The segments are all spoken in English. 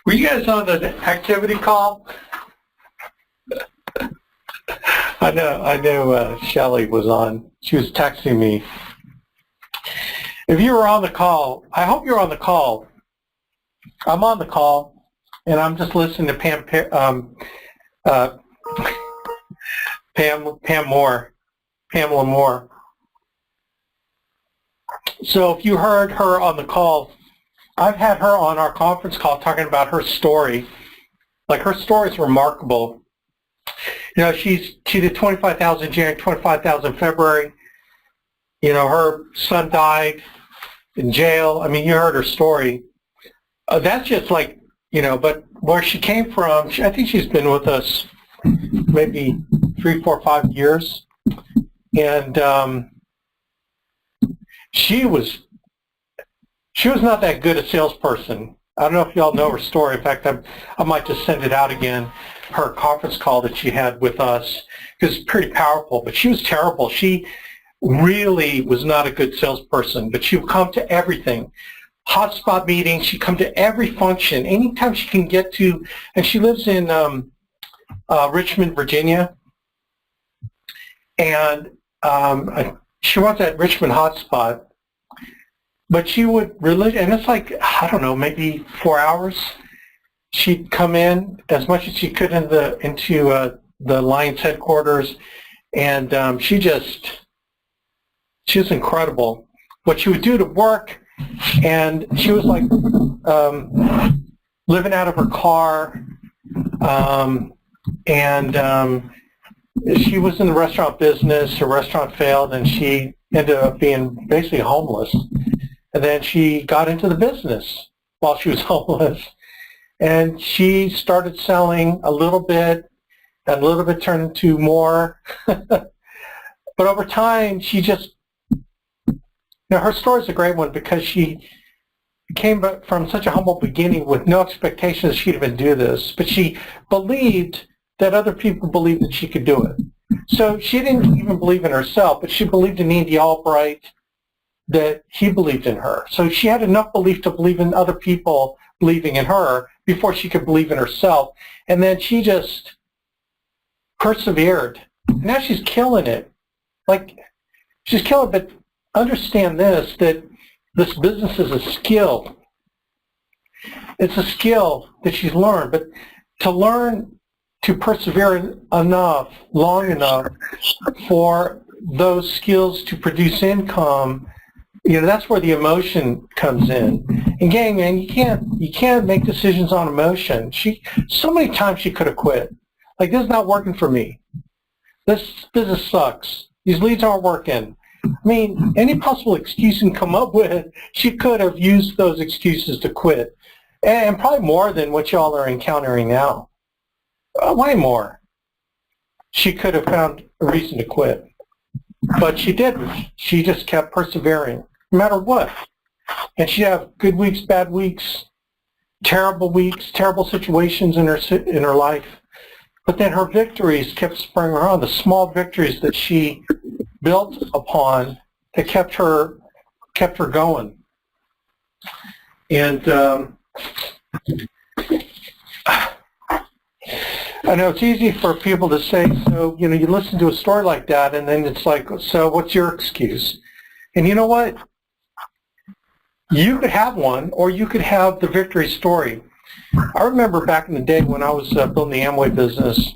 Were you guys on the activity call? I know Shelley was on. She was texting me. If you were on the call, I hope you're on the call. I'm on the call, and I'm just listening to Pamela Moore. So if you heard her on the call, I've had her on our conference call talking about her story. Like, her story is remarkable. You know, she did 25,000 January, 25,000 February. You know, her son died in jail. I mean, you heard her story. That's just like, you know, but where she came from, I think she's been with us maybe 3, 4, 5 years. And she was not that good a salesperson. I don't know if y'all know her story. In fact, I might just send it out again, her conference call that she had with us, because it's pretty powerful. But she was terrible. She really was not a good salesperson, but she would come to everything. Hotspot meetings, she'd come to every function, anytime she can get to, and she lives in Richmond, Virginia. And she was at Richmond Hotspot. But she would really, and it's like, I don't know, maybe 4 hours. She'd come in as much as she could into the Lions headquarters, and she was incredible. What she would do to work, and she was like living out of her car, and she was in the restaurant business. Her restaurant failed, and she ended up being basically homeless. And then she got into the business while she was homeless. And she started selling a little bit, and a little bit turned into more. But over time, she just, you know, her story is a great one because she came from such a humble beginning with no expectations she'd even do this. But she believed that other people believed that she could do it. So she didn't even believe in herself, but she believed in Andy Albright, that he believed in her. So she had enough belief to believe in other people believing in her before she could believe in herself. And then she just persevered. Now she's killing it. Like, she's killing it, but understand this, that this business is a skill. It's a skill that she's learned, but to learn to persevere long enough for those skills to produce income, you know, that's where the emotion comes in. And gang, man, you can't make decisions on emotion. So many times she could have quit. Like, this is not working for me. This business sucks. These leads aren't working. I mean, any possible excuse you can come up with, she could have used those excuses to quit. And probably more than what y'all are encountering now. Way more. She could have found a reason to quit. But she didn't. She just kept persevering, no matter what. And she'd have good weeks, bad weeks, terrible situations in her life. But then her victories kept spurring her on. The small victories that she built upon that kept her going. And I know it's easy for people to say, so, you know, you listen to a story like that, and then it's like, so what's your excuse? And you know what? You could have one, or you could have the victory story. I remember back in the day when I was building the Amway business,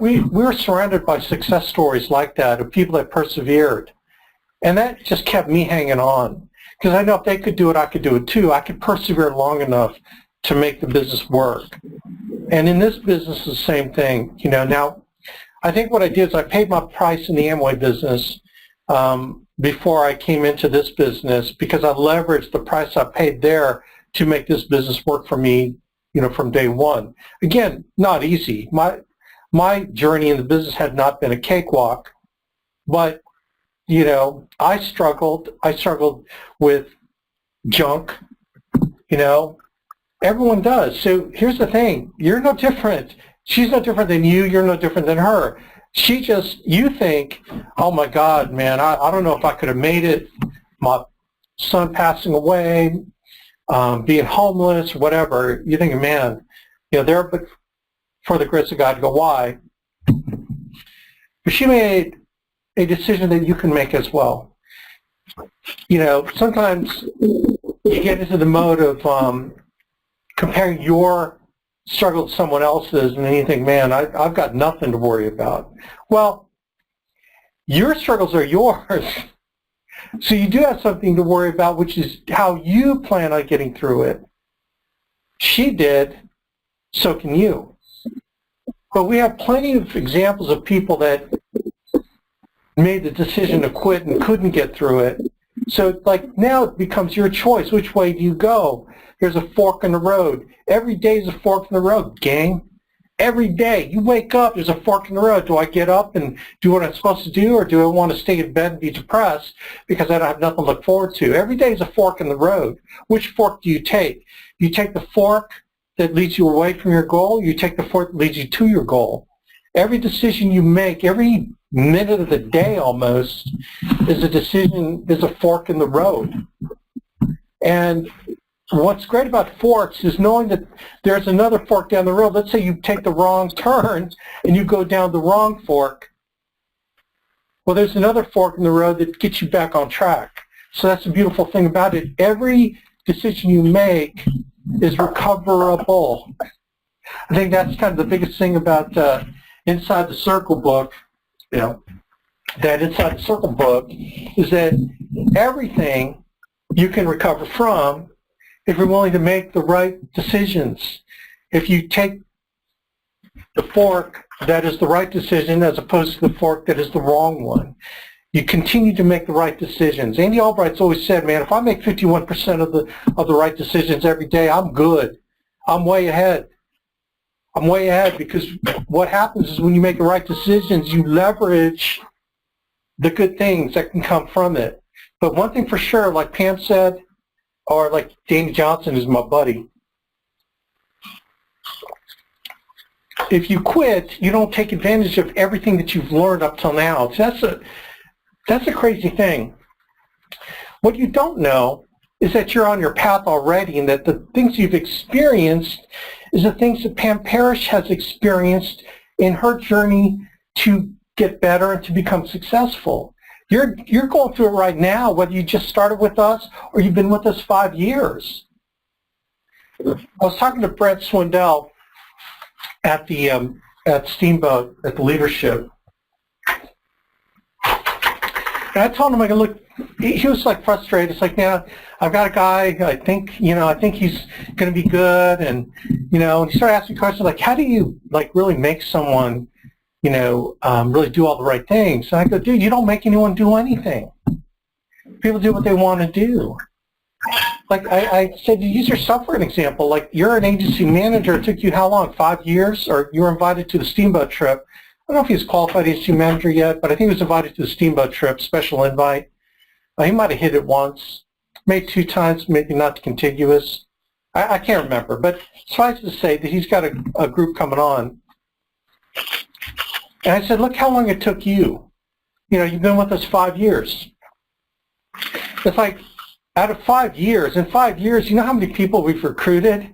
we were surrounded by success stories like that of people that persevered. And that just kept me hanging on. Because I know if they could do it, I could do it too. I could persevere long enough to make the business work. And in this business, it's the same thing. You know, now, I think what I did is I paid my price in the Amway business before I came into this business, because I leveraged the price I paid there to make this business work for me, you know, from day one. Again, not easy. My journey in the business had not been a cakewalk, but, you know, I struggled with junk, you know. Everyone does. So here's the thing. You're no different. She's no different than you. You're no different than her. You think, oh my God, man, I don't know if I could have made it. My son passing away, being homeless, whatever, you're thinking, man, they're for the grace of God to go, why? But she made a decision that you can make as well. Sometimes you get into the mode of comparing your struggle to someone else's, and then you think, man, I've got nothing to worry about. Well, your struggles are yours. So you do have something to worry about, which is how you plan on getting through it. She did, so can you. But we have plenty of examples of people that made the decision to quit and couldn't get through it. So now it becomes your choice. Which way do you go? There's a fork in the road. Every day is a fork in the road, gang. Every day. You wake up, there's a fork in the road. Do I get up and do what I'm supposed to do, or do I want to stay in bed and be depressed because I don't have nothing to look forward to? Every day is a fork in the road. Which fork do you take? You take the fork that leads you away from your goal. You take the fork that leads you to your goal. Every decision you make, every minute of the day almost, is a decision, is a fork in the road. And what's great about forks is knowing that there's another fork down the road. Let's say you take the wrong turn and you go down the wrong fork. Well, there's another fork in the road that gets you back on track. So that's the beautiful thing about it. Every decision you make is recoverable. I think that's kind of the biggest thing about Inside the Circle book, that Inside the Circle book is that everything you can recover from if you're willing to make the right decisions. If you take the fork that is the right decision as opposed to the fork that is the wrong one, you continue to make the right decisions. Andy Albright's always said, man, if I make 51% of the right decisions every day, I'm good. I'm way ahead. I'm way ahead, because what happens is when you make the right decisions, you leverage the good things that can come from it. But one thing for sure, like Pam said, or like Danny Johnson, who's my buddy, if you quit, you don't take advantage of everything that you've learned up till now. So that's a crazy thing. What you don't know is that you're on your path already, and that the things you've experienced is the things that Pam Parrish has experienced in her journey to get better and to become successful. You're going through it right now, whether you just started with us or you've been with us 5 years. I was talking to Brett Swindell at the at Steamboat at the leadership, and I told him, look, he was like frustrated. It's like, yeah, I've got a guy. I think he's going to be good, and and he started asking questions like, how do you really make someone really do all the right things? And I go, dude, you don't make anyone do anything. People do what they want to do. Like I said, to use yourself for an example, like you're an agency manager. It took you how long? 5 years? Or you were invited to the Steamboat trip. I don't know if he's qualified agency manager yet, but I think he was invited to the Steamboat trip, special invite. He might have hit it once, maybe 2 times, maybe not contiguous. I can't remember, but suffice to say that he's got a group coming on. And I said, look how long it took you. You've been with us 5 years. It's like, out of 5 years, in 5 years, you know how many people we've recruited?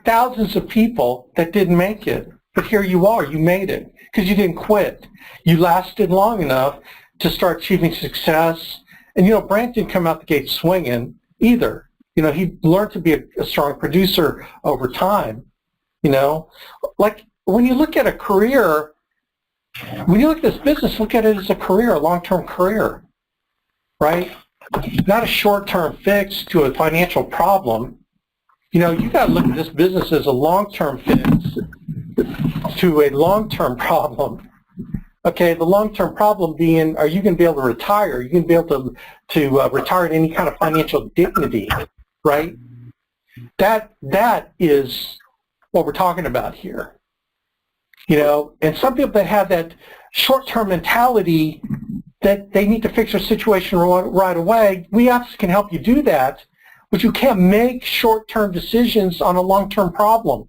Thousands of people that didn't make it. But here you are, you made it, because you didn't quit. You lasted long enough to start achieving success. And Brant didn't come out the gate swinging either. He learned to be a strong producer over time. Like when you look at a career, when you look at this business, look at it as a career, a long-term career, right? Not a short-term fix to a financial problem. You got to look at this business as a long-term fix to a long-term problem. Okay, the long-term problem being, are you going to be able to retire? Are you going to be able to retire at any kind of financial dignity, right? That is what we're talking about here. And some people that have that short-term mentality that they need to fix their situation right away, we obviously can help you do that, but you can't make short-term decisions on a long-term problem.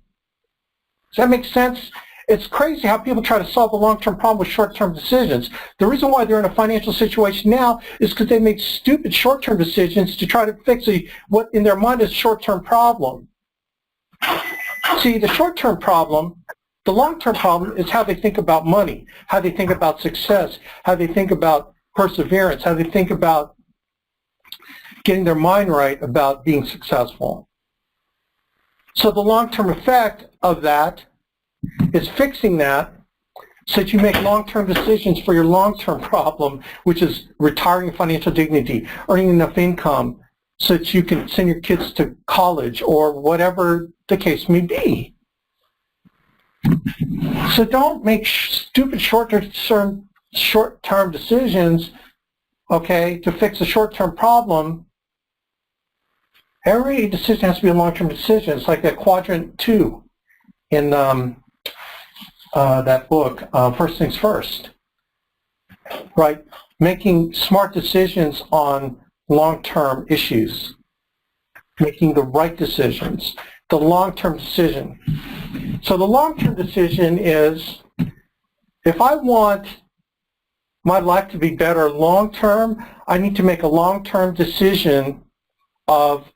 Does that make sense? It's crazy how people try to solve a long-term problem with short-term decisions. The reason why they're in a financial situation now is because they made stupid short-term decisions to try to fix what in their mind is a short-term problem. See, the short-term problem, the long-term problem is how they think about money, how they think about success, how they think about perseverance, how they think about getting their mind right about being successful. So the long-term effect of that is fixing that so that you make long-term decisions for your long-term problem, which is retiring financial dignity, earning enough income so that you can send your kids to college or whatever the case may be. So don't make stupid short-term decisions, okay, to fix a short-term problem. Every decision has to be a long-term decision. It's like that quadrant 2 in that book, First Things First, right? Making smart decisions on long-term issues, making the right decisions, the long-term decision. So the long-term decision is, if I want my life to be better long-term, I need to make a long-term decision of,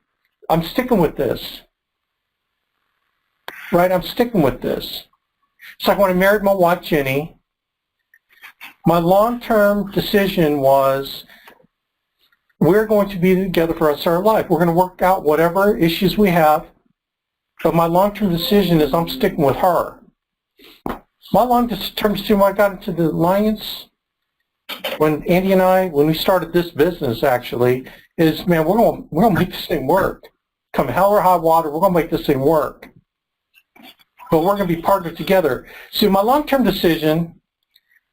I'm sticking with this, right? I'm sticking with this. It's like when I married my wife, Jenny, my long-term decision was, we're going to be together for the rest of our life. We're going to work out whatever issues we have, but my long-term decision is I'm sticking with her. My long-term decision when I got into the alliance, when Andy and I, when we started this business actually, is, man, we're going to make this thing work. Come hell or high water, we're going to make this thing work. But we're going to be partnered together. See, my long-term decision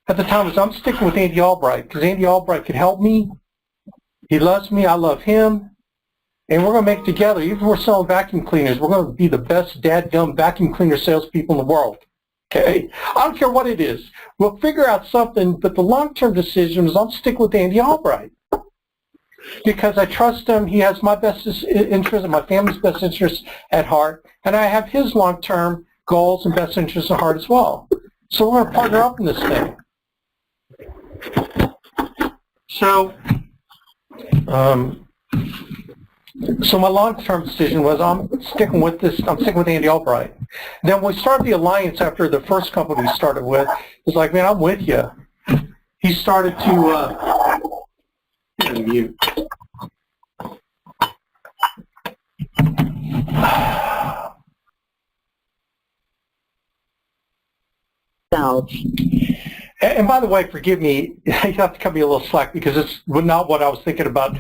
at the time was I'm sticking with Andy Albright because Andy Albright could help me. He loves me, I love him, and we're going to make it together. Even if we're selling vacuum cleaners, we're going to be the best dadgum vacuum cleaner salespeople in the world. Okay? I don't care what it is. We'll figure out something, but the long-term decision is I'm sticking with Andy Albright because I trust him. He has my best interest and my family's best interest at heart, and I have his long-term goals and best interests at heart as well. So we're going to partner up in this thing. So, so my long-term decision was I'm sticking with this. I'm sticking with Andy Albright. Then when we started the alliance after the first company we started with, it's like, man, I'm with you. He started to mute. And by the way, forgive me, you have to cut me a little slack because it's not what I was thinking about,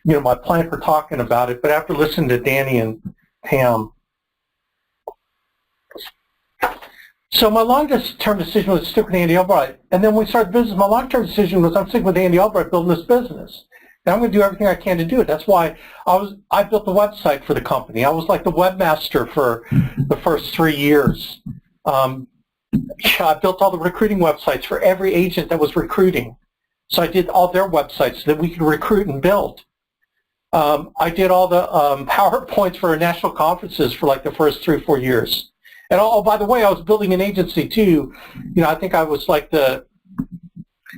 my plan for talking about it, but after listening to Danny and Pam. So my long-term decision was to stick with Andy Albright. And then when we started the business, my long-term decision was I'm sticking with Andy Albright building this business. And I'm going to do everything I can to do it. That's why I built the website for the company. I was like the webmaster for the first 3 years. I built all the recruiting websites for every agent that was recruiting. So I did all their websites so that we could recruit and build. I did all the PowerPoints for our national conferences for like the first 3 or 4 years. And by the way, I was building an agency too. I think I was like there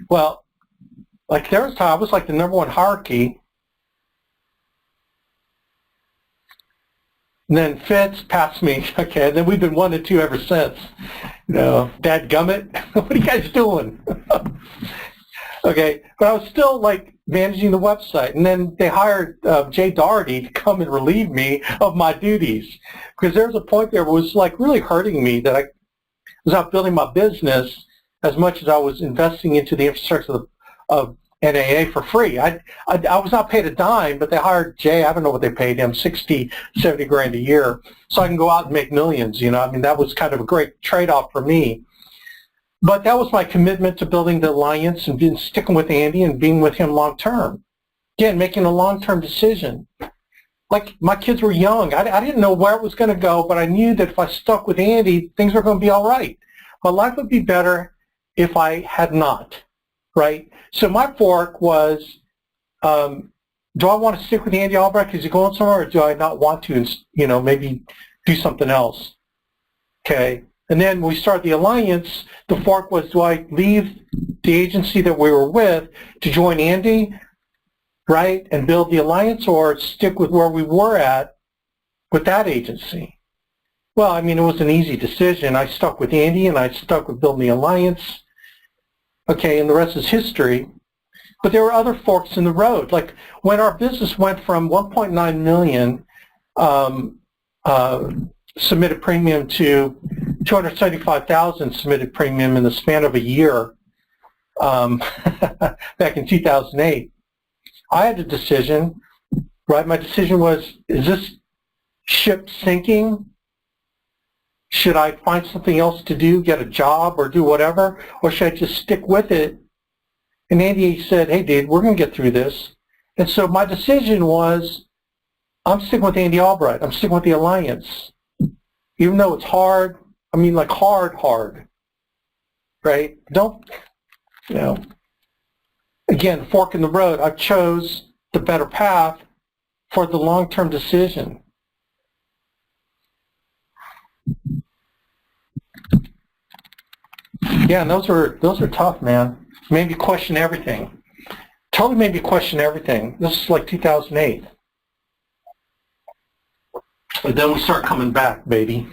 was time I was like the #1 hierarchy. And then Fitz passed me, okay, and then we've been 1 and 2 ever since. Dadgummit, what are you guys doing? Okay, but I was still like managing the website, and then they hired Jay Doherty to come and relieve me of my duties, because there was a point there where it was like really hurting me that I was not building my business as much as I was investing into the infrastructure of NAA for free. I was not paid a dime, but they hired Jay. I don't know what they paid him, 60, 70 grand a year, so I can go out and make millions. That was kind of a great trade-off for me. But that was my commitment to building the alliance and sticking with Andy and being with him long term. Again, making a long-term decision. Like, my kids were young. I didn't know where it was going to go, but I knew that if I stuck with Andy, things were going to be all right. My life would be better if I had not, right? So my fork was, do I want to stick with Andy Albright because he's going somewhere, or do I not want to, maybe do something else? Okay. And then when we started the alliance, the fork was, do I leave the agency that we were with to join Andy, right, and build the alliance, or stick with where we were at with that agency? Well, I mean, it was an easy decision. I stuck with Andy, and I stuck with building the alliance. Okay, and the rest is history. But there were other forks in the road. Like when our business went from 1.9 million submitted premium to 275,000 submitted premium in the span of a year back in 2008, I had a decision, right? My decision was, is this ship sinking? Should I find something else to do, get a job or do whatever, or should I just stick with it? And Andy said, hey, dude, we're going to get through this. And so my decision was, I'm sticking with Andy Albright. I'm sticking with the alliance. Even though it's hard, I mean, like hard, right? Don't, you know, again, fork in the road. I chose the better path for the long-term decision. Yeah, and those are tough, man. Made me question everything. Totally made me question everything. This is like 2008. But then we start coming back, baby.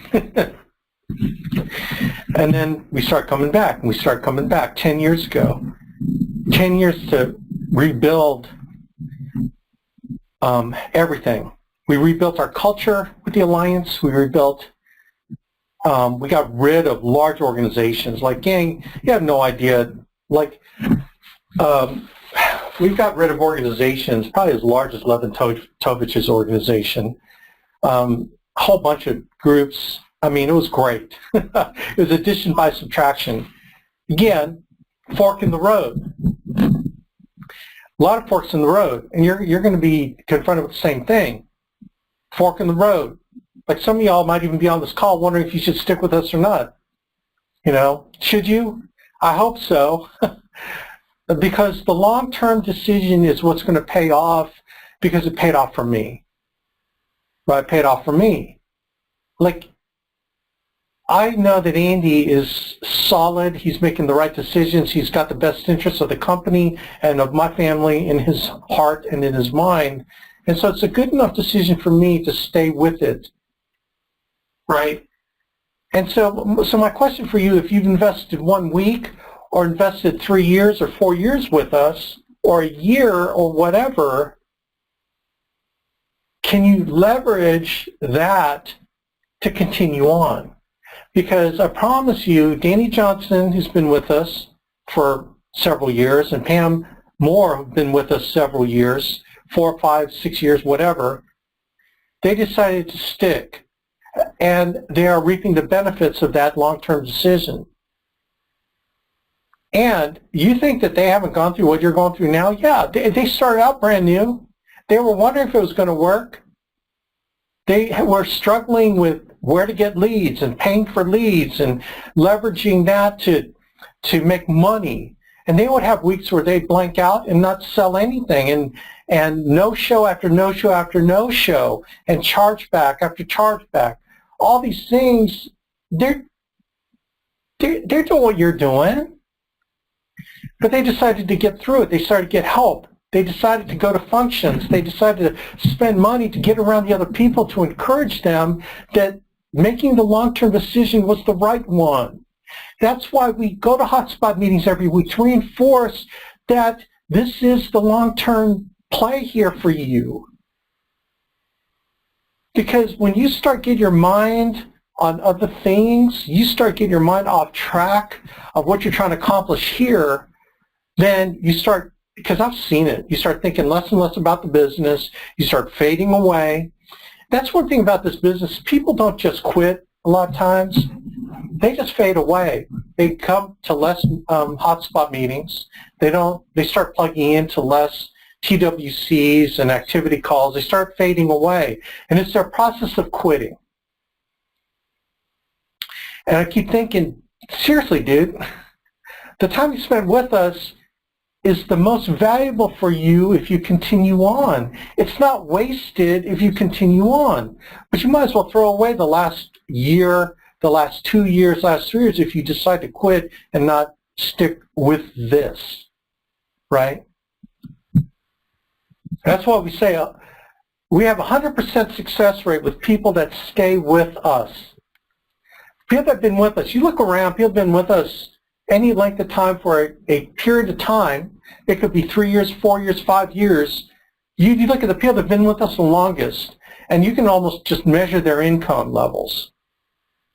And then we start coming back, and we start coming back 10 years ago. 10 years to rebuild everything. We rebuilt our culture with the alliance. We rebuilt, we got rid of large organizations. Like, gang, you have no idea. Like, we've got rid of organizations probably as large as Levin Tovich's organization. A whole bunch of groups. I mean, it was great. It was addition by subtraction. Again, fork in the road. A lot of forks in the road, and you're going to be confronted with the same thing. Fork in the road. Like some of y'all might even be on this call wondering if you should stick with us or not. You know, should you? I hope so. Because the long-term decision is what's going to pay off, because it paid off for me. Right? It paid off for me. Like, I know that Andy is solid. He's making the right decisions. He's got the best interests of the company and of my family in his heart and in his mind. And so it's a good enough decision for me to stay with it. Right? And so my question for you, if you've invested 1 week or invested 3 years or 4 years with us, or a year or whatever, can you leverage that to continue on? Because I promise you, Danny Johnson, who's been with us for several years, and Pam Moore, who've been with us several years, 4, 5, 6 years, whatever, they decided to stick. And they are reaping the benefits of that long-term decision. And you think that they haven't gone through what you're going through now? Yeah, they started out brand new. They were wondering if it was going to work. They were struggling with where to get leads and paying for leads and leveraging that to make money. And they would have weeks where they'd blank out and not sell anything, and no show after no show after no show, and chargeback after chargeback. All these things, they're doing what you're doing. But they decided to get through it. They started to get help. They decided to go to functions. They decided to spend money to get around the other people to encourage them that making the long-term decision was the right one. That's why we go to hotspot meetings every week, to reinforce that this is the long-term play here for you. Because when you start getting your mind on other things, you start getting your mind off track of what you're trying to accomplish here, then you start, because I've seen it, you start thinking less and less about the business, you start fading away. That's one thing about this business. People don't just quit a lot of times. They just fade away. They come to less hotspot meetings. They start plugging into less TWCs and activity calls. They start fading away. And it's their process of quitting. And I keep thinking, seriously, dude, the time you spend with us is the most valuable for you if you continue on. It's not wasted if you continue on. But you might as well throw away the last year, the last 2 years, last 3 years if you decide to quit and not stick with this, right? That's why we say we have a 100% success rate with people that stay with us. People that have been with us, you look around, people have been with us any length of time for a period of time. It could be 3 years, 4 years, 5 years. You look at the people that have been with us the longest, and you can almost just measure their income levels,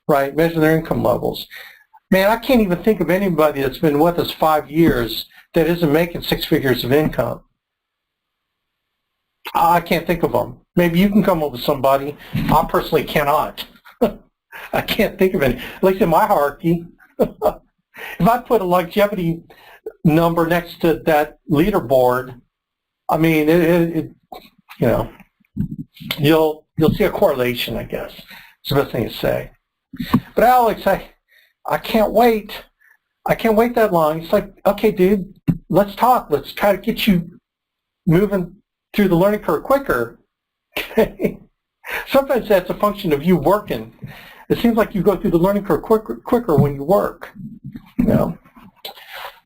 right? Measure their income levels. Man, I can't even think of anybody that's been with us 5 years that isn't making 6 figures of income. I can't think of them. Maybe you can come up with somebody. I personally cannot. I can't think of any, at least in my hierarchy. If I put a longevity number next to that leaderboard, I mean, you know, you'll see a correlation, I guess. It's the best thing to say. But Alex, I can't wait. I can't wait that long. It's like, okay, dude, let's talk. Let's try to get you moving through the learning curve quicker. Okay. Sometimes that's a function of you working. It seems like you go through the learning curve quicker when you work. You know.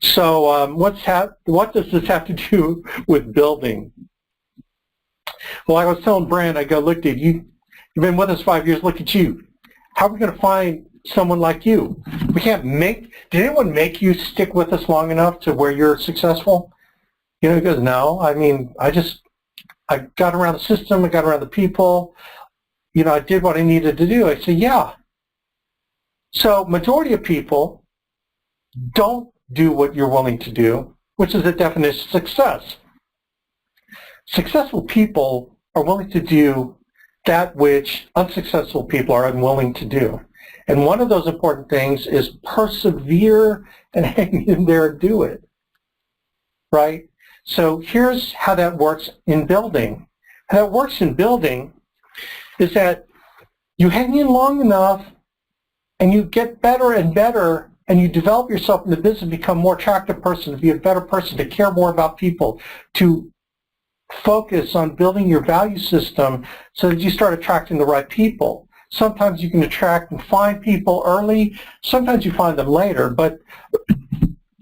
So what does this have to do with building? Well, I was telling Brand, I go, look, dude, you've been with us 5 years. Look at you. How are we going to find someone like you? We can't did anyone make you stick with us long enough to where you're successful? You know, he goes, no. I mean, I got around the system. I got around the people. You know, I did what I needed to do. I said, yeah. So majority of people don't do what you're willing to do, which is the definition of success. Successful people are willing to do that which unsuccessful people are unwilling to do. And one of those important things is persevere and hang in there and do it, right? So here's how that works in building. How that works in building is that you hang in long enough and you get better and better and you develop yourself in the business and become a more attractive person, to be a better person, to care more about people, to focus on building your value system so that you start attracting the right people. Sometimes you can attract and find people early. Sometimes you find them later. But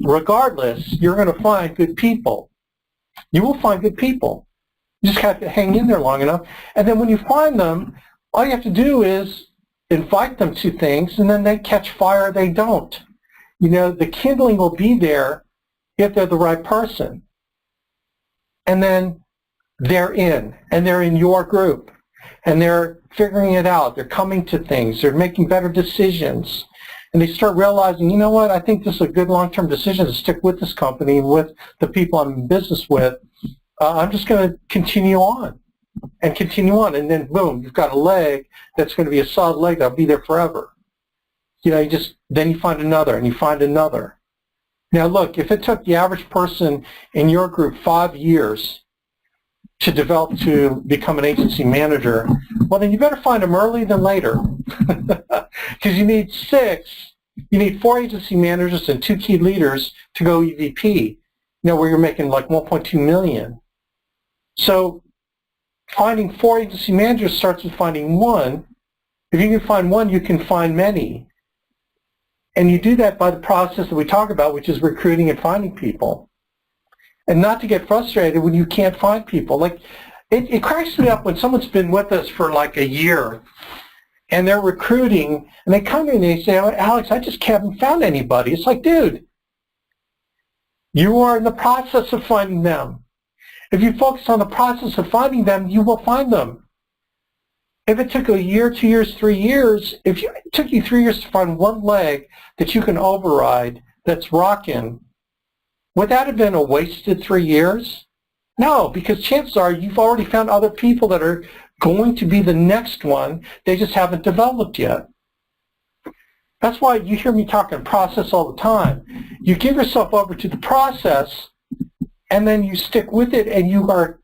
regardless, you're going to find good people. You will find good people. You just have to hang in there long enough. And then when you find them, all you have to do is invite them to things, and then they catch fire or they don't. You know, the kindling will be there if they're the right person. And then they're in, and they're in your group. And they're figuring it out. They're coming to things. They're making better decisions. And they start realizing, you know what, I think this is a good long-term decision to stick with this company, with the people I'm in business with. I'm just going to continue on and continue on. And then, boom, you've got a leg that's going to be a solid leg that'll be there forever. You know, then you find another, and you find another. Now, look, if it took the average person in your group 5 years to develop to become an agency manager, well, then you better find them early than later. Because you need 4 agency managers and 2 key leaders to go EVP, you know, where you're making like 1.2 million. So finding 4 agency managers starts with finding one. If you can find one, you can find many. And you do that by the process that we talk about, which is recruiting and finding people. And not to get frustrated when you can't find people. Like, it cracks me up when someone's been with us for like a year and they're recruiting and they come in and they say, oh, Alex, I just haven't found anybody. It's like, dude, you are in the process of finding them. If you focus on the process of finding them, you will find them. If it took a year, 2 years, 3 years, it took you 3 years to find one leg that you can override that's rocking, would that have been a wasted 3 years? No, because chances are you've already found other people that are going to be the next one. They just haven't developed yet. That's why you hear me talking process all the time. You give yourself over to the process, and then you stick with it, and you are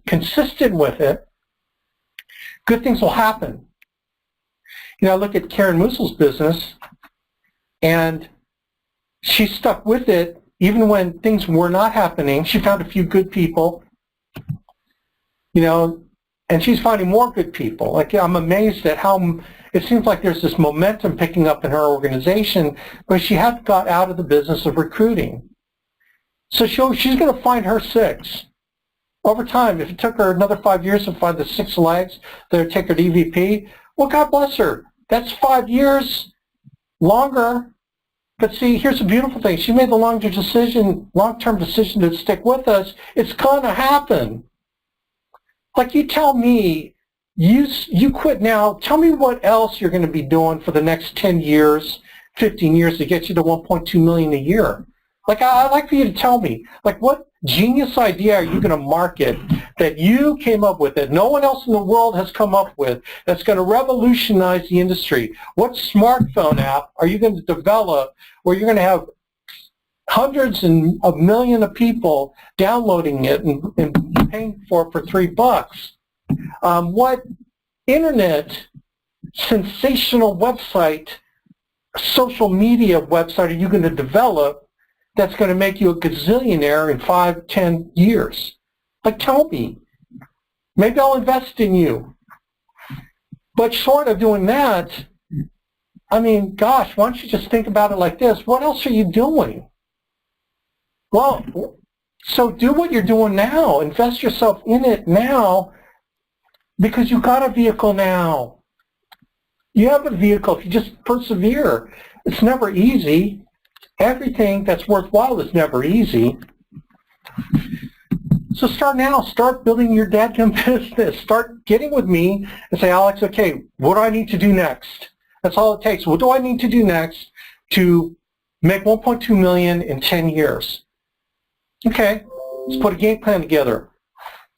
consistent with it. Good things will happen. You know, I look at Karen Mussel's business, and she stuck with it even when things were not happening. She found a few good people, you know, And she's finding more good people. Like, I'm amazed at how it seems like there's this momentum picking up in her organization, but she has got out of the business of recruiting. So she's going to find her 6. Over time, if it took her another 5 years to find the 6 legs that would take her to EVP, well, God bless her. That's 5 years longer. But see, here's the beautiful thing. She made the long-term decision to stick with us. It's going to happen. Like, you tell me, you quit now. Tell me what else you're going to be doing for the next 10 years, 15 years to get you to 1.2 million a year. Like, I'd like for you to tell me, like, what genius idea are you going to market that you came up with that no one else in the world has come up with that's going to revolutionize the industry? What smartphone app are you going to develop where you're going to have hundreds of millions of people downloading it and paying for it for $3? What internet sensational website, social media website are you going to develop that's going to make you a gazillionaire in 5, 10 years? Like, tell me. Maybe I'll invest in you. But short of doing that, I mean, gosh, why don't you just think about it like this? What else are you doing? Well, so do what you're doing now. Invest yourself in it now because you've got a vehicle now. You have a vehicle if you just persevere. It's never easy. Everything that's worthwhile is never easy. So start now. Start building your dadgum business. Start getting with me and say, Alex, okay, what do I need to do next? That's all it takes. What do I need to do next to make 1.2 million in 10 years? Okay, let's put a game plan together.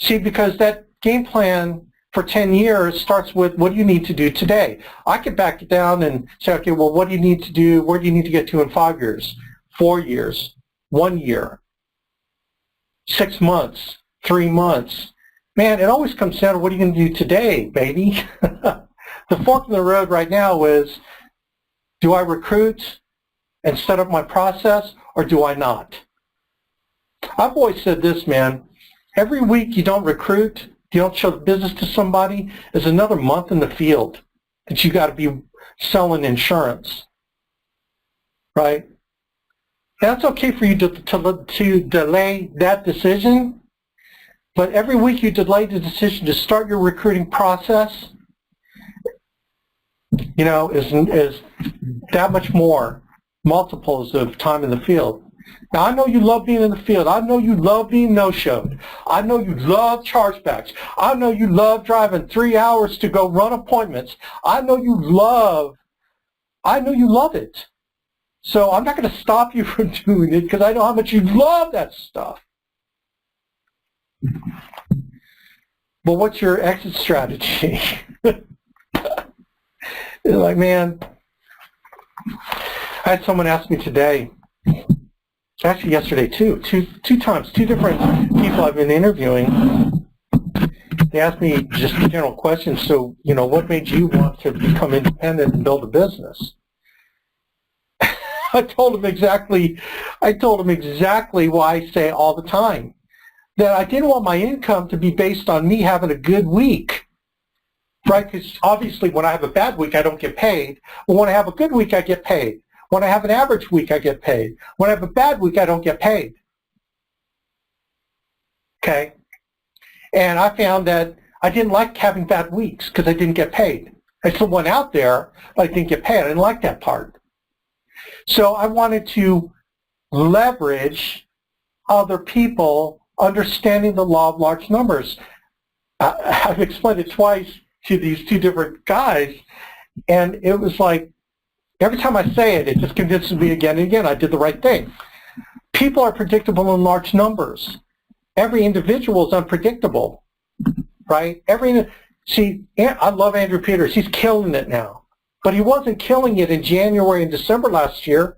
See, because that game plan for 10 years starts with what do you need to do today? I could back it down and say, okay, well, what do you need to do? Where do you need to get to in 5 years, 4 years, 1 year, 6 months, 3 months? Man, it always comes down to what are you going to do today, baby? The fork in the road right now is, do I recruit and set up my process or do I not? I've always said this, man. Every week you don't recruit, you don't show the business to somebody, is another month in the field that you got to be selling insurance, right? And that's okay for you to delay that decision, but every week you delay the decision to start your recruiting process, you know, is that much more multiples of time in the field. Now, I know you love being in the field. I know you love being no-showed. I know you love chargebacks. I know you love driving 3 hours to go run appointments. I know you love it. So I'm not going to stop you from doing it because I know how much you love that stuff. But what's your exit strategy? It's like, man, I had someone ask me today, actually yesterday too, two times, 2 different people I've been interviewing. They asked me just a general question, so, you know, what made you want to become independent and build a business? I told them exactly why I say all the time, that I didn't want my income to be based on me having a good week, right? Because obviously when I have a bad week, I don't get paid. But when I have a good week, I get paid. When I have an average week, I get paid. When I have a bad week, I don't get paid. Okay? And I found that I didn't like having bad weeks because I didn't get paid. I still went out there, but I didn't get paid. I didn't like that part. So I wanted to leverage other people understanding the law of large numbers. I've explained it twice to these 2 different guys, and it was like, every time I say it, it just convinces me again and again I did the right thing. People are predictable in large numbers. Every individual is unpredictable, right? See, I love Andrew Peters. He's killing it now. But he wasn't killing it in January and December last year.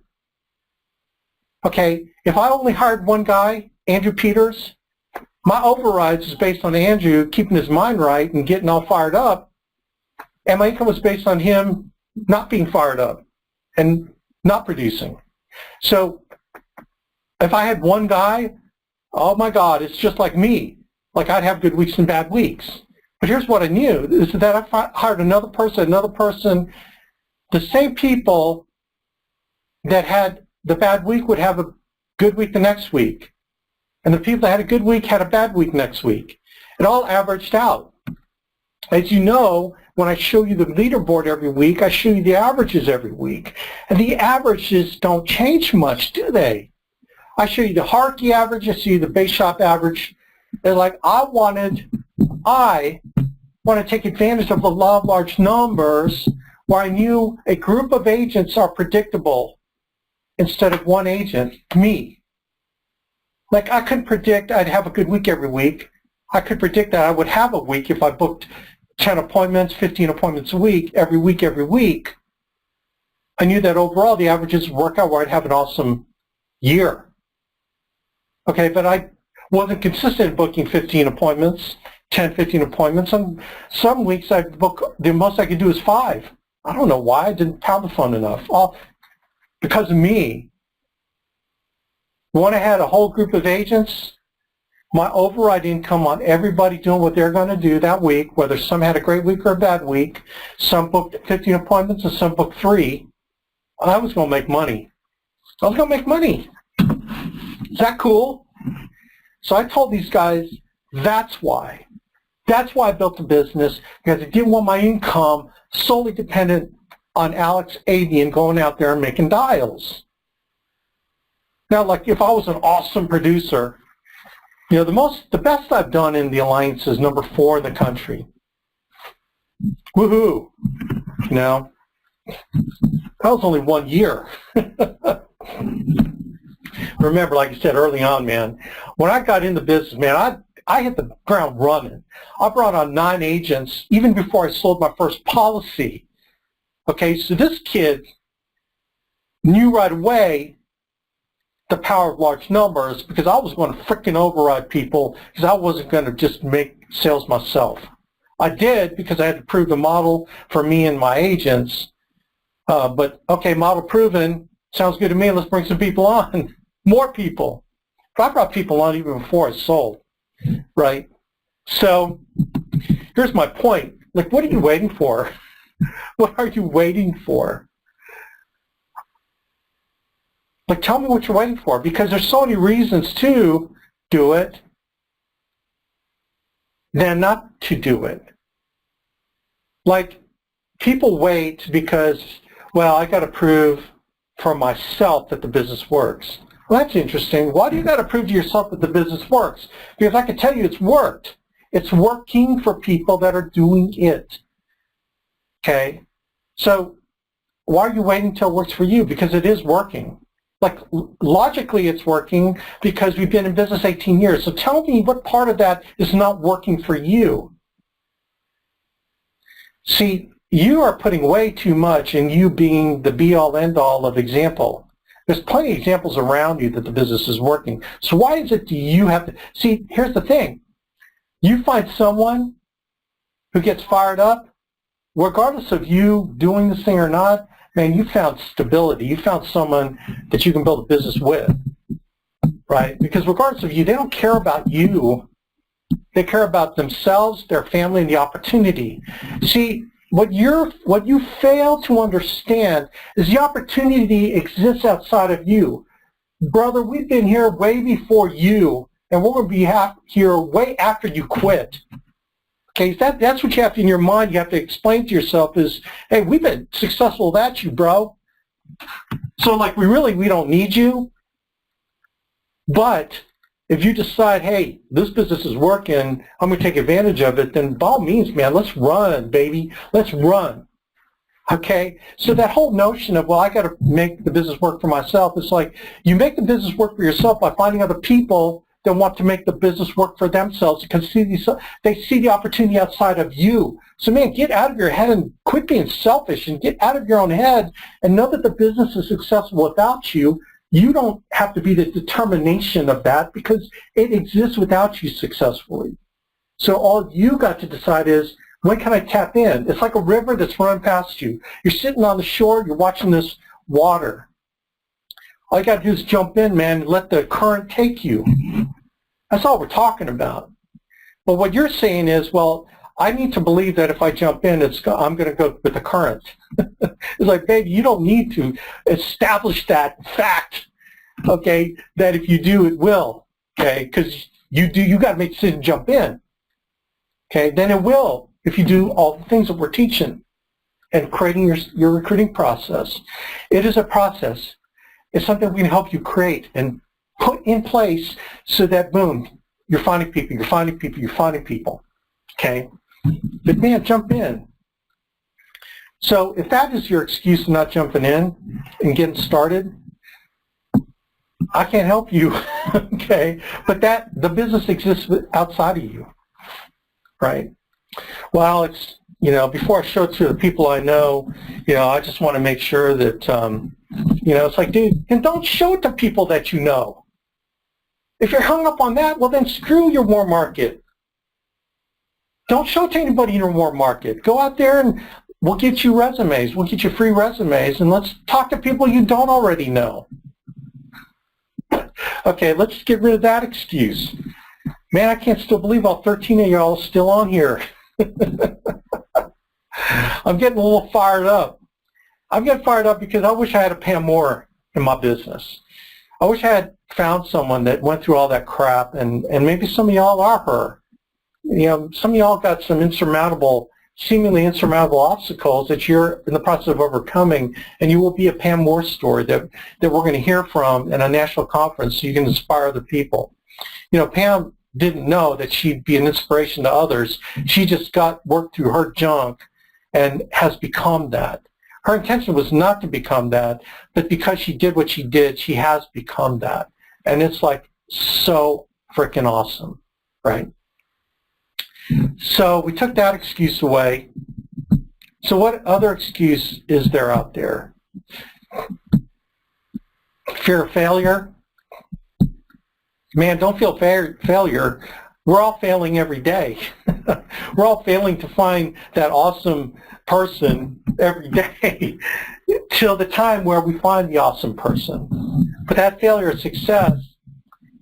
Okay, if I only hired one guy, Andrew Peters, my overrides is based on Andrew keeping his mind right and getting all fired up, and my income was based on him not being fired up and not producing. So if I had one guy, oh my God, it's just like me. Like, I'd have good weeks and bad weeks. But here's what I knew, is that I hired another person, the same people that had the bad week would have a good week the next week. And the people that had a good week had a bad week next week. It all averaged out. As you know, when I show you the leaderboard every week, I show you the averages every week. And the averages don't change much, do they? I show you the Harkey average, I show you the base shop average. They're like, I want to take advantage of the law of large numbers where I knew a group of agents are predictable instead of one agent, me. Like I could predict I'd have a good week every week. I could predict that I would have a week if I booked 10 appointments, 15 appointments a week, every week. I knew that overall the averages would work out where I'd have an awesome year. Okay, but I wasn't consistent in booking 15 appointments, 10, 15 appointments. Some weeks I'd book, the most I could do is 5. I don't know why, I didn't pound the phone enough. All because of me. When I had a whole group of agents, my override income on everybody doing what they're going to do that week, whether some had a great week or a bad week, some booked 15 appointments and some booked 3, I was going to make money. I was going to make money. Is that cool? So I told these guys, that's why. That's why I built the business, because I didn't want my income solely dependent on Alex Avian going out there and making dials. Now, like if I was an awesome producer, you know, the best I've done in the Alliance is number 4 in the country. Woohoo! You know, that was only 1 year. Remember, like I said early on, man, when I got in the business, man, I hit the ground running. I brought on 9 agents even before I sold my first policy. Okay, so this kid knew right away the power of large numbers because I was going to frickin' override people because I wasn't going to just make sales myself. I did because I had to prove the model for me and my agents. But, okay, model proven, sounds good to me, let's bring some people on. More people. But I brought people on even before I sold, right? So here's my point. Like, what are you waiting for? What are you waiting for? Like, tell me what you're waiting for, because there's so many reasons to do it than not to do it. Like, people wait because, well, I got to prove for myself that the business works. Well, that's interesting. Why do you got to prove to yourself that the business works? Because I can tell you it's worked. It's working for people that are doing it. Okay? So why are you waiting until it works for you? Because it is working. Like, logically it's working because we've been in business 18 years. So tell me what part of that is not working for you. See, you are putting way too much in you being the be-all, end-all of example. There's plenty of examples around you that the business is working. So why is it do you have to... See, here's the thing. You find someone who gets fired up, regardless of you doing this thing or not, man, you found stability. You found someone that you can build a business with, right? Because regardless of you, they don't care about you. They care about themselves, their family, and the opportunity. See, what you fail to understand is the opportunity exists outside of you. Brother, we've been here way before you, and we're going to be here way after you quit. Okay, that's what you have in your mind. You have to explain to yourself is, hey, we've been successful without you, bro. So, like, we don't need you. But if you decide, hey, this business is working, I'm going to take advantage of it, then by all means, man, let's run, baby. Let's run. Okay? So that whole notion of, well, I got to make the business work for myself, it's like you make the business work for yourself by finding other people that want to make the business work for themselves because they see the opportunity outside of you. So, man, get out of your head and quit being selfish and get out of your own head and know that the business is successful without you. You don't have to be the determination of that because it exists without you successfully. So all you got to decide is, when can I tap in? It's like a river that's running past you. You're sitting on the shore, you're watching this water. All you got to do is jump in, man, and let the current take you. That's all we're talking about. But what you're saying is, well, I need to believe that if I jump in, I'm going to go with the current. It's like, baby, you don't need to establish that fact, okay, that if you do, it will, okay, because you got to make the decision to jump in, okay, then it will if you do all the things that we're teaching and creating your recruiting process. It is a process. It's something we can help you create and put in place so that, boom, you're finding people, you're finding people, you're finding people, okay? But man, jump in. So if that is your excuse for not jumping in and getting started, I can't help you, okay? But the business exists outside of you, right? Well, Alex, before I show it to the people I know, I just want to make sure that, it's like, dude, and don't show it to people that you know. If you're hung up on that, well, then screw your warm market. Don't show it to anybody in your warm market. Go out there and we'll get you resumes. We'll get you free resumes, and let's talk to people you don't already know. Okay, let's get rid of that excuse. Man, I can't still believe all 13 of y'all are still on here. I'm getting a little fired up. I'm getting fired up because I wish I had a Pam Moore in my business. I wish I had found someone that went through all that crap, and maybe some of y'all are her. Some of y'all got some seemingly insurmountable obstacles that you're in the process of overcoming, and you will be a Pam Moore story that we're going to hear from in a national conference so you can inspire other people. Pam didn't know that she'd be an inspiration to others. She just worked through her junk and has become that. Her intention was not to become that, but because she did what she did, she has become that. And it's like so freaking awesome, right? So we took that excuse away. So what other excuse is there out there? Fear of failure? Man, don't feel failure. We're all failing every day. We're all failing to find that awesome person every day till the time where we find the awesome person. But that failure or success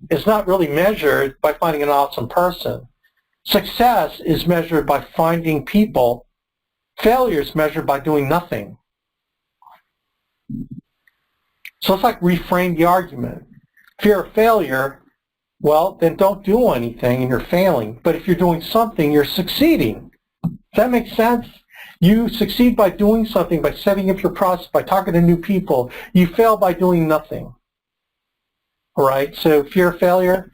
is not really measured by finding an awesome person. Success is measured by finding people. Failure is measured by doing nothing. So let's reframe the argument. Fear of failure, well, then don't do anything and you're failing. But if you're doing something, you're succeeding. Does that make sense? You succeed by doing something, by setting up your process, by talking to new people. You fail by doing nothing. All right? So fear of failure,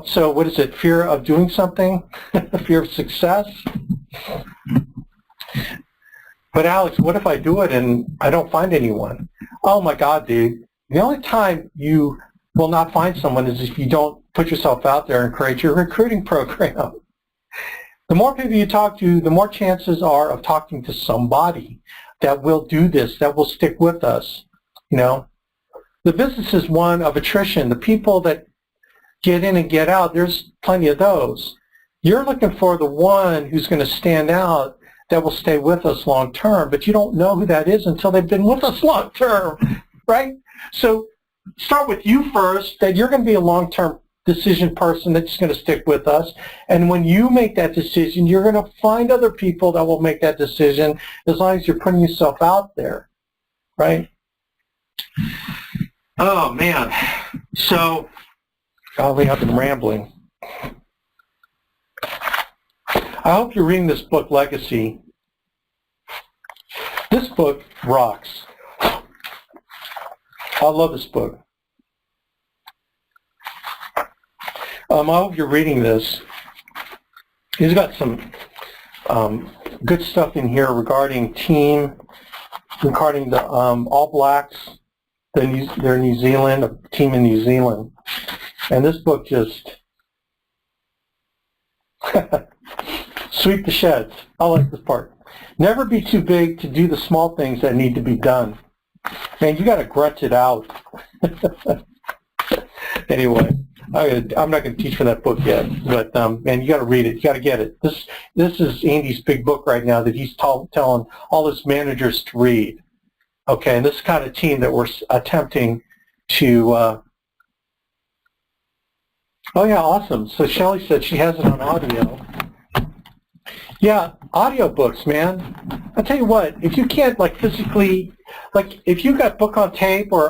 so what is it? Fear of doing something? Fear of success? But Alex, what if I do it and I don't find anyone? Oh my God, dude. The only time you will not find someone is if you don't put yourself out there and create your recruiting program. The more people you talk to, the more chances are of talking to somebody that will do this, that will stick with us. The business is one of attrition. The people that get in and get out, there's plenty of those. You're looking for the one who's going to stand out that will stay with us long term, but you don't know who that is until they've been with us long term, right? So start with you first, that you're going to be a long-term decision person that's going to stick with us. And when you make that decision, you're going to find other people that will make that decision as long as you're putting yourself out there, right? Oh, man. So, golly, I've been rambling. I hope you're reading this book, Legacy. This book rocks. I love this book. I hope you're reading this. He's got some good stuff in here regarding team, regarding the All Blacks, their New Zealand, a team in New Zealand. And this book just sweep the sheds. I like this part. Never be too big to do the small things that need to be done. Man, you got to grunt it out. Anyway, I'm not going to teach for that book yet, but man, you got to read it. You got to get it. This is Andy's big book right now that he's telling all his managers to read. Okay, and this kind of team that we're attempting to. Oh yeah, awesome. So Shelley said she has it on audio. Yeah, audiobooks, man. I'll tell you what, if you can't like physically, like if you got book on tape or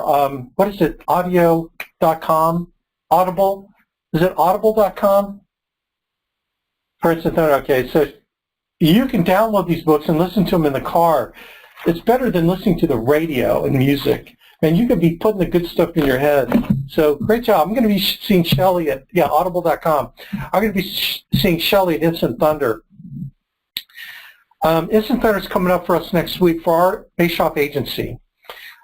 what is it, audio.com, Audible, is it audible.com? For instance, okay, so you can download these books and listen to them in the car. It's better than listening to the radio and music. And you can be putting the good stuff in your head. So great job. I'm going to be seeing Shelly at, audible.com. I'm going to be seeing Shelly at Instant Thunder. Instant Thunder is coming up for us next week for our Base Shop agency.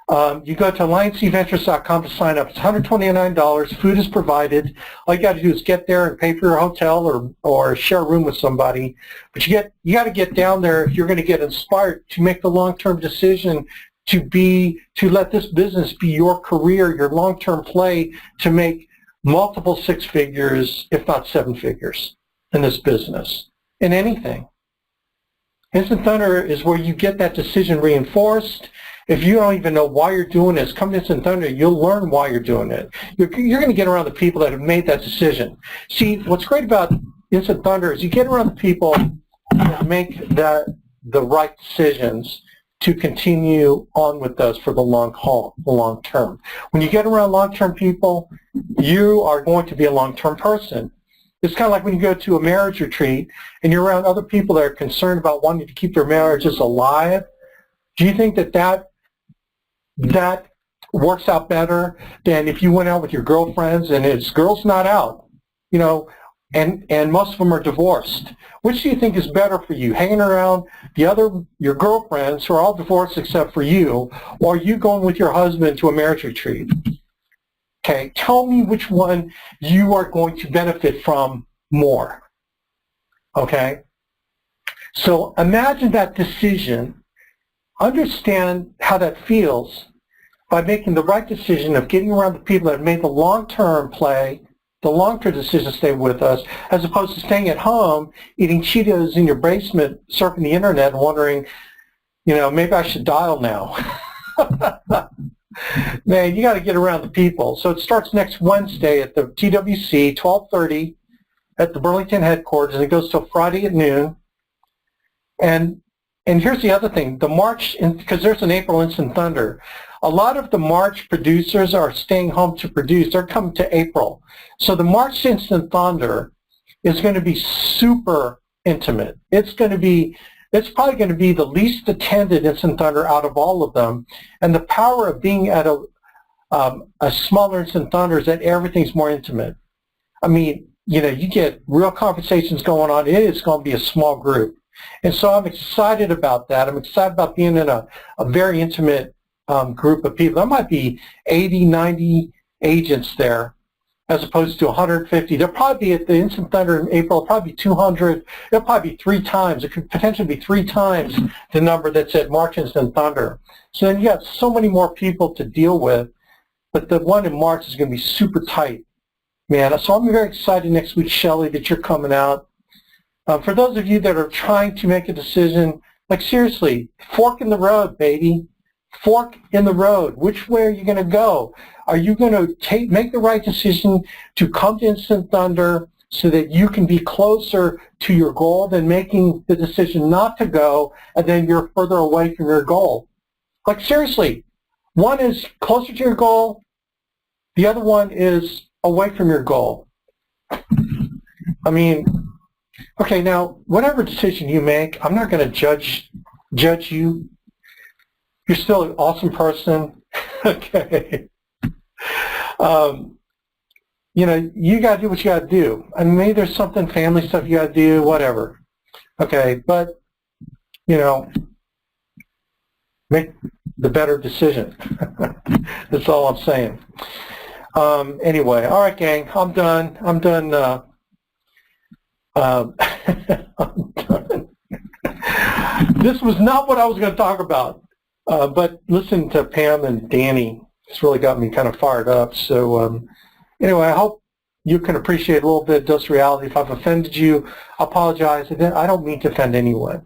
You go to AllianceVentures.com to sign up. It's $129. Food is provided. All you got to do is get there and pay for your hotel or share a room with somebody. But you got to get down there if you're going to get inspired to make the long-term decision to let this business be your career, your long-term play to make multiple six figures, if not seven figures, in this business, in anything. Instant Thunder is where you get that decision reinforced. If you don't even know why you're doing this, come to Instant Thunder, you'll learn why you're doing it. You're going to get around the people that have made that decision. See, what's great about Instant Thunder is you get around the people that make the right decisions to continue on with us for the long haul, the long term. When you get around long-term people, you are going to be a long-term person. It's kind of like when you go to a marriage retreat and you're around other people that are concerned about wanting to keep their marriages alive. Do you think that works out better than if you went out with your girlfriends and it's girls not out, and most of them are divorced? Which do you think is better for you, hanging around your girlfriends who are all divorced except for you, or you going with your husband to a marriage retreat? Okay, tell me which one you are going to benefit from more. Okay? So imagine that decision. Understand how that feels by making the right decision of getting around the people that have made the long-term play, the long-term decision to stay with us, as opposed to staying at home, eating Cheetos in your basement, surfing the internet, and wondering, maybe I should dial now. Man, you got to get around the people. So it starts next Wednesday at the TWC, 12:30 at the Burlington headquarters, and it goes till Friday at noon. And here's the other thing, the March, because there's an April Instant Thunder, a lot of the March producers are staying home to produce. They're coming to April. So the March Instant Thunder is going to be super intimate. It's probably going to be the least attended Instant Thunder out of all of them. And the power of being at a smaller Instant Thunder is that everything's more intimate. I mean, you get real conversations going on. It is going to be a small group. And so I'm excited about that. I'm excited about being in a very intimate group of people. There might be 80, 90 agents there as opposed to 150. There'll probably be at the Instant Thunder in April, probably 200. It'll probably be 3 times. It could potentially be 3 times the number that's at March Instant Thunder. So then you got so many more people to deal with, but the one in March is going to be super tight, man. So I'm very excited next week, Shelly, that you're coming out. For those of you that are trying to make a decision, like seriously, fork in the road, baby. Fork in the road. Which way are you going to go? Are you going to make the right decision to come to Instant Thunder so that you can be closer to your goal than making the decision not to go and then you're further away from your goal? Like seriously, one is closer to your goal, the other one is away from your goal. I mean, okay, now, whatever decision you make, I'm not going to judge you. You're still an awesome person. Okay. You got to do what you got to do. I mean, maybe there's something, family stuff you got to do, whatever. Okay, but, make the better decision. That's all I'm saying. Anyway, all right, gang, I'm done. I'm done. I'm done. This was not what I was going to talk about. But listening to Pam and Danny, it's really got me kind of fired up. So anyway, I hope you can appreciate a little bit of dose reality. If I've offended you, I apologize. I don't mean to offend anyone.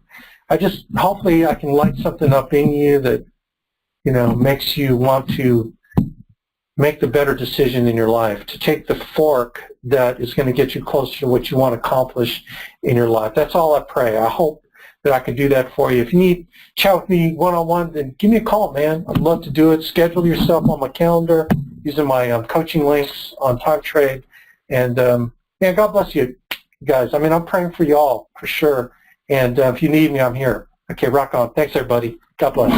Hopefully I can light something up in you that, makes you want to make the better decision in your life, to take the fork that is going to get you closer to what you want to accomplish in your life. That's all I pray. I hope that I can do that for you. If you need to chat with me one-on-one, then give me a call, man. I'd love to do it. Schedule yourself on my calendar using my coaching links on TimeTrade. And, man, God bless you guys. I mean, I'm praying for you all, for sure. And if you need me, I'm here. Okay, rock on. Thanks, everybody. God bless.